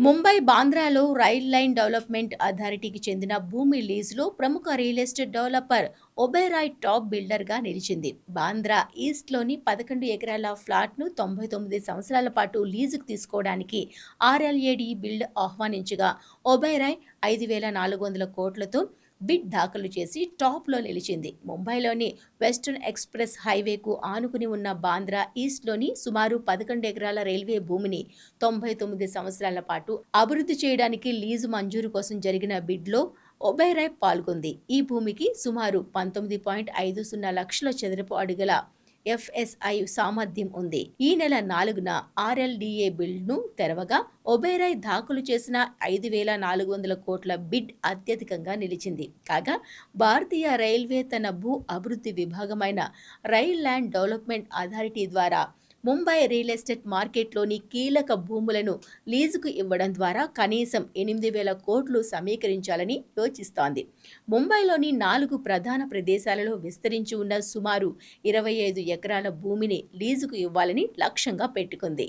ముంబై బాంద్రాలో rail line development అథారిటీకి చెందిన భూమి లీజులో ప్రముఖ real estate developer Oberoi top బిల్డర్గా నిలిచింది. బాంద్రా ఈస్ట్లోని 11 ఎకరాల ఫ్లాట్ను 99 సంవత్సరాల పాటు లీజుకు తీసుకోవడానికి ఆర్ఎల్ఏడి బిల్డ్ ఆహ్వానించగా ఒబెరాయ్ 5,400 కోట్లతో బిడ్ దాఖలు చేసి టాప్లో నిలిచింది. ముంబైలోని వెస్టర్న్ ఎక్స్ప్రెస్ హైవేకు ఆనుకుని ఉన్న బాంద్రా ఈస్ట్లోని సుమారు 11 ఎకరాల రైల్వే భూమిని 99 సంవత్సరాల పాటు అభివృద్ధి చేయడానికి లీజు మంజూరు కోసం జరిగిన బిడ్లో ఒబెరాయ్ పాల్గొంది. ఈ భూమికి సుమారు 19.50 లక్షల చదరపు అడుగుల ఎఫ్ఎస్ఐ సామర్థ్యం ఉంది. ఈ నెల 4న ఆర్ఎల్డీఏ బిల్డ్ను తెరవగా ఒబెరాయ్ దాఖలు చేసిన 5,400 కోట్ల బిడ్ అత్యధికంగా నిలిచింది. కాగా భారతీయ రైల్వే తన భూ అభివృద్ధి విభాగమైన రైల్ ల్యాండ్ డెవలప్మెంట్ అథారిటీ ద్వారా ముంబై రియల్ ఎస్టేట్ మార్కెట్లోని కీలక భూములను లీజుకు ఇవ్వడం ద్వారా కనీసం 8,000 కోట్లు సమీకరించాలని యోచిస్తోంది. ముంబైలోని 4 ప్రధాన ప్రదేశాలలో విస్తరించి ఉన్న సుమారు 25 ఎకరాల భూమిని లీజుకు ఇవ్వాలని లక్ష్యంగా పెట్టుకుంది.